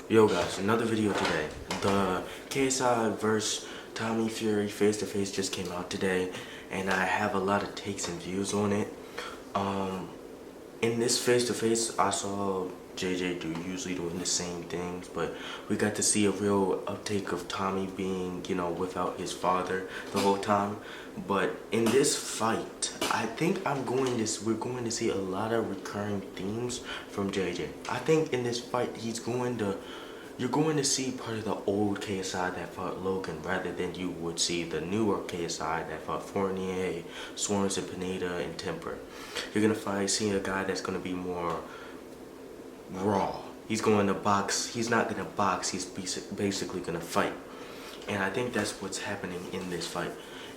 Yo guys, another video today. The KSI vs Tommy Fury face-to-face just came out today, and I have a lot of takes and views on it. In this face-to-face, I saw JJ usually doing the same things, but we got to see a real uptake of Tommy being, without his father the whole time. But in this fight, I think we're going to see a lot of recurring themes from JJ. I think in this fight, you're going to see part of the old KSI that fought Logan rather than you would see the newer KSI that fought Fournier, Swarms, and Pineda, and Temper. You're going to see a guy that's going to be more raw. He's going to box. He's not going to box. He's basically going to fight. And I think that's what's happening in this fight.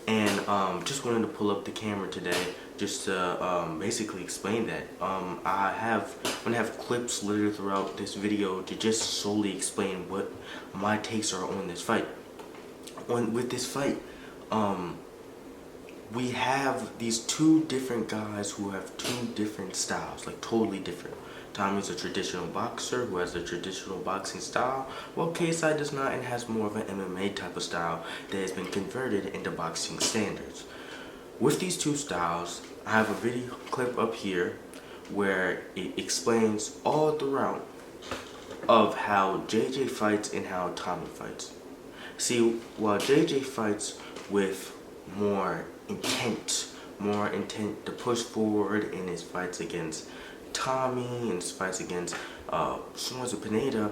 And just wanted to pull up the camera today just to basically explain that. I'm gonna have clips littered throughout this video to just solely explain what my takes are on this fight. With this fight, we have these two different guys who have two different styles, like totally different. Tommy's a traditional boxer who has a traditional boxing style, while KSI does not and has more of an MMA type of style that has been converted into boxing standards. With these two styles, I have a video clip up here where it explains all throughout of how JJ fights and how Tommy fights. See, while JJ fights with more intent to push forward in his fights against Tommy and his fights against Swarms and Pineda,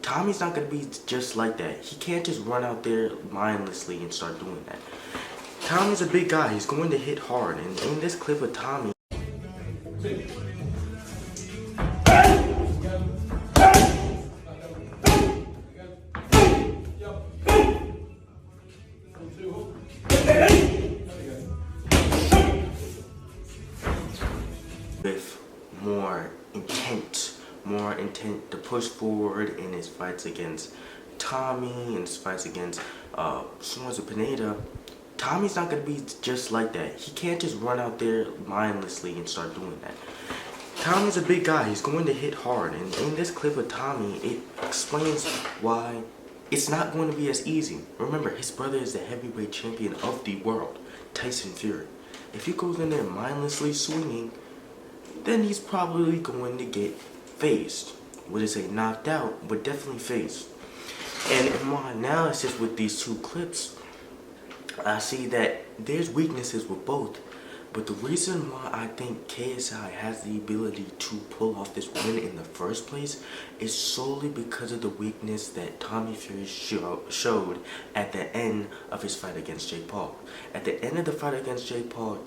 Tommy's not going to be just like that. He can't just run out there mindlessly and start doing that. Tommy's a big guy. He's going to hit hard. And in this clip of Tommy, with more intent to push forward in his fights against Tommy and his fights against Swarms and Pineda, Tommy's not going to be just like that. He can't just run out there mindlessly and start doing that. Tommy's a big guy. He's going to hit hard. And in this clip of Tommy, it explains why it's not going to be as easy. Remember, his brother is the heavyweight champion of the world, Tyson Fury. If he goes in there mindlessly swinging, then he's probably going to get phased. Would I say knocked out, but definitely phased. And in my analysis with these two clips, I see that there's weaknesses with both, but the reason why I think KSI has the ability to pull off this win in the first place is solely because of the weakness that Tommy Fury showed at the end of his fight against Jake Paul. At the end of the fight against Jake Paul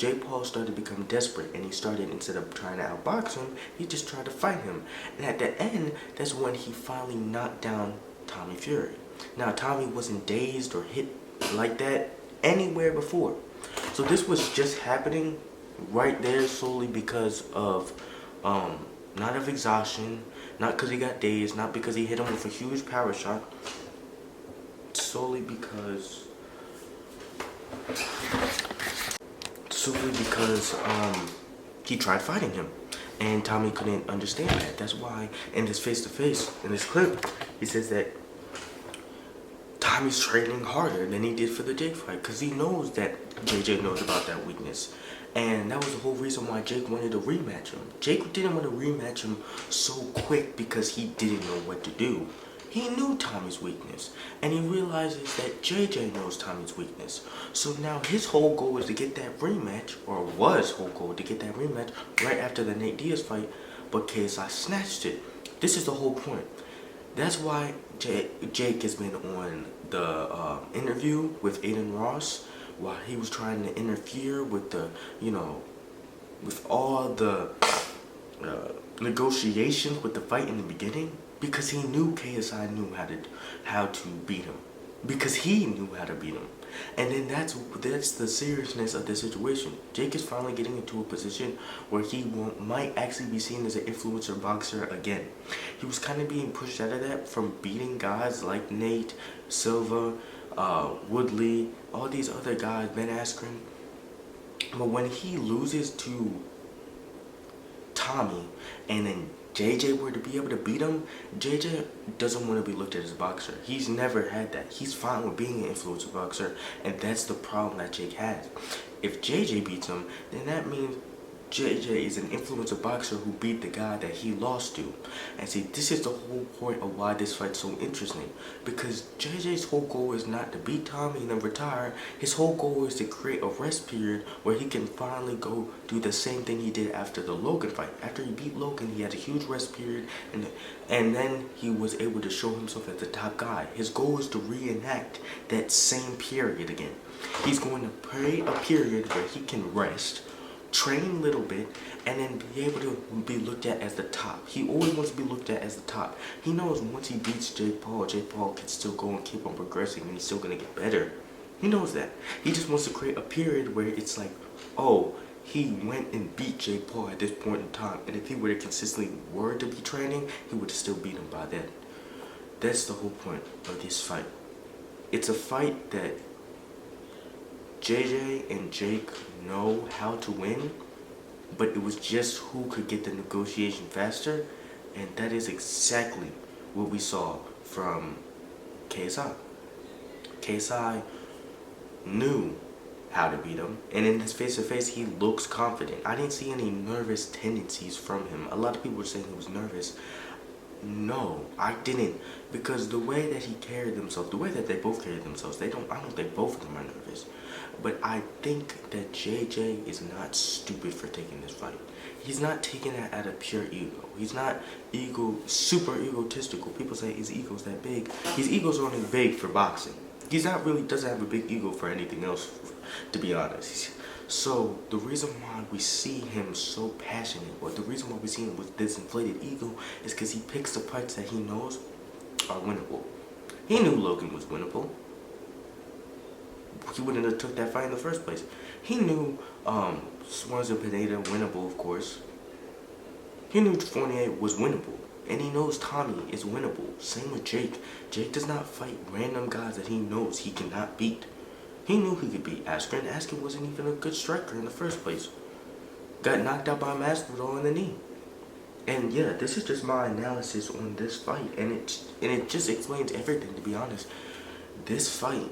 started to become desperate, and he started, instead of trying to outbox him, he just tried to fight him. And at the end, that's when he finally knocked down Tommy Fury. Now, Tommy wasn't dazed or hit like that anywhere before. So this was just happening right there solely because of not of exhaustion, not because he got dazed, not because he hit him with a huge power shot, solely because he tried fighting him, and Tommy couldn't understand that. That's why in this face-to-face, in this clip, he says that Tommy's training harder than he did for the Jake fight, because he knows that JJ knows about that weakness. And that was the whole reason why Jake wanted to rematch him. Jake didn't want to rematch him so quick because he didn't know what to do. He knew Tommy's weakness, and he realizes that JJ knows Tommy's weakness. So now his whole goal is to get that rematch, or was his whole goal to get that rematch right after the Nate Diaz fight, but KSI snatched it. This is the whole point. That's why Jake has been on the interview with Aiden Ross while he was trying to interfere with the, with all the negotiations with the fight in the beginning, because he knew KSI knew how to beat him, because he knew how to beat him. And then that's the seriousness of the situation. Jake is finally getting into a position where he might actually be seen as an influencer boxer again. He was kind of being pushed out of that from beating guys like Nate, Silva, Woodley, all these other guys, Ben Askren. But when he loses to Tommy and then JJ were to be able to beat him, JJ doesn't want to be looked at as a boxer. He's never had that. He's fine with being an influencer boxer, and that's the problem that Jake has. If JJ beats him, then that means JJ is an influencer boxer who beat the guy that he lost to. And see, this is the whole point of why this fight's so interesting. Because JJ's whole goal is not to beat Tommy and then retire. His whole goal is to create a rest period where he can finally go do the same thing he did after the Logan fight. After he beat Logan, he had a huge rest period, and then he was able to show himself as the top guy. His goal is to reenact that same period again. He's going to play a period where he can rest, train a little bit, and then be able to be looked at as the top. He always wants to be looked at as the top. He knows once he beats Jake Paul can still go and keep on progressing, and he's still going to get better. He knows that. He just wants to create a period where it's like, oh, he went and beat Jake Paul at this point in time, and if he were to consistently were to be training, he would still beat him by then. That's the whole point of this fight. It's a fight that JJ and Jake know how to win, but it was just who could get the negotiation faster, and that is exactly what we saw from KSI. KSI knew how to beat him, and in his face-to-face, he looks confident. I didn't see any nervous tendencies from him. A lot of people were saying he was nervous. No, I didn't, because the way that he carried himself, the way that they both carried themselves, I don't think both of them are nervous. But I think that JJ is not stupid for taking this fight. He's not taking it out of pure ego. He's not super egotistical. People say his ego's that big. His ego's only big for boxing. He's not really, doesn't have a big ego for anything else, to be honest. So the reason why we see him so passionate, or the reason why we see him with this inflated ego, is because he picks the fights that he knows are winnable. He knew Logan was winnable. He wouldn't have took that fight in the first place. He knew Swarns and Pineda winnable, of course. He knew Fournier was winnable. And he knows Tommy is winnable. Same with Jake. Jake does not fight random guys that he knows he cannot beat. He knew he could beat Askren. Askren wasn't even a good striker in the first place. Got knocked out by Masvidal in the knee. And yeah, this is just my analysis on this fight. And it just explains everything, to be honest. This fight,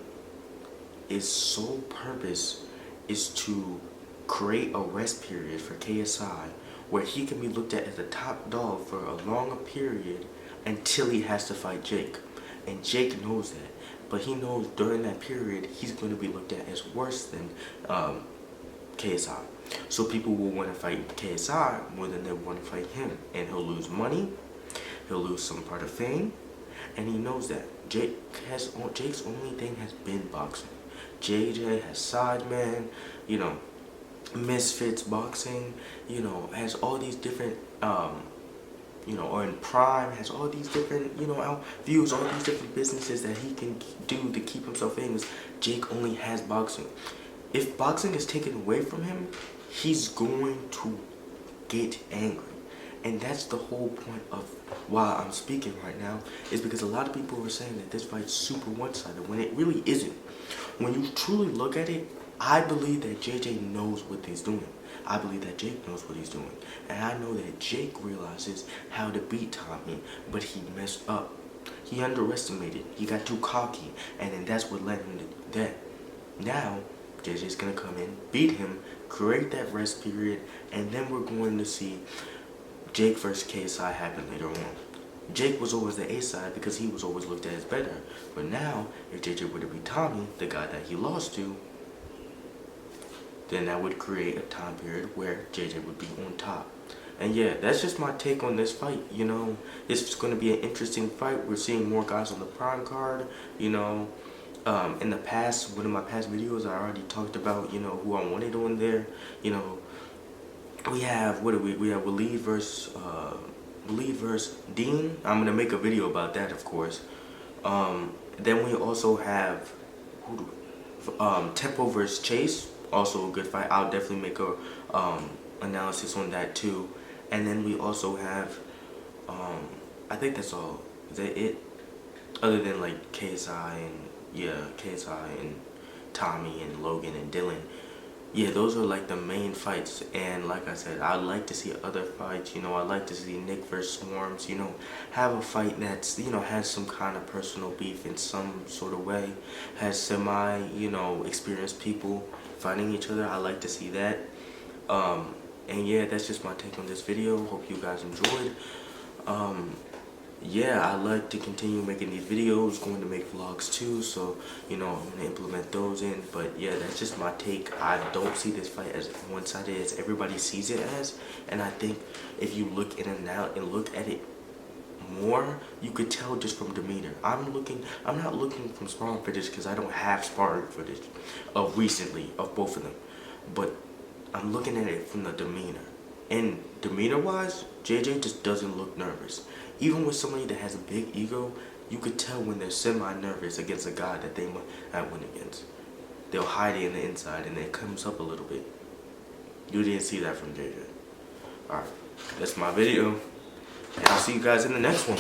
its sole purpose is to create a rest period for KSI where he can be looked at as the top dog for a longer period until he has to fight Jake. And Jake knows that. But he knows during that period he's going to be looked at as worse than KSI. So people will want to fight KSI more than they want to fight him. And he'll lose money. He'll lose some part of fame. And he knows that. Jake's only thing has been boxing. JJ has Sideman, Misfits boxing, has all these different, or in Prime, has all these different, views, all these different businesses that he can do to keep himself famous. Jake only has boxing. If boxing is taken away from him, he's going to get angry. And that's the whole point of why I'm speaking right now, is because a lot of people were saying that this fight's super one-sided when it really isn't. When you truly look at it, I believe that JJ knows what he's doing. I believe that Jake knows what he's doing. And I know that Jake realizes how to beat Tommy, but he messed up. He underestimated. He got too cocky, and then that's what led him to that. Now, JJ's going to come in, beat him, create that rest period, and then we're going to see Jake versus KSI happen later on. Jake was always the A side because he was always looked at as better. But now, if JJ were to beat Tommy, the guy that he lost to, then that would create a time period where JJ would be on top. And yeah, that's just my take on this fight. It's going to be an interesting fight. We're seeing more guys on the Prime card. In the past, one of my past videos, I already talked about, who I wanted on there. We have, we have Waleed versus Dean. I'm going to make a video about that, of course. Then we also have Tempo versus Chase. Also a good fight. I'll definitely make a analysis on that too. And then we also have, I think that's all. Is that it? Other than like KSI and Tommy and Logan and Dylan. yeah, those are like the main fights. And like I said, I'd like to see other fights. I'd like to see Nick versus Swarms. Have a fight that's has some kind of personal beef in some sort of way, has semi experienced people fighting each other. I like to see that. And yeah, that's just my take on this video. Hope you guys enjoyed. Yeah, I like to continue making these videos, going to make vlogs too, so I'm gonna implement those in. But yeah, that's just my take. I don't see this fight as one-sided as everybody sees it as, and I think if you look in and out and look at it more, you could tell just from demeanor. I'm not looking from sparring footage because I don't have sparring footage of recently of both of them, but I'm looking at it from the demeanor. And demeanor wise, JJ just doesn't look nervous. Even with somebody that has a big ego, you could tell when they're semi-nervous against a guy that they might win against. They'll hide it in the inside and it comes up a little bit. You didn't see that from JJ. Alright, that's my video. And I'll see you guys in the next one.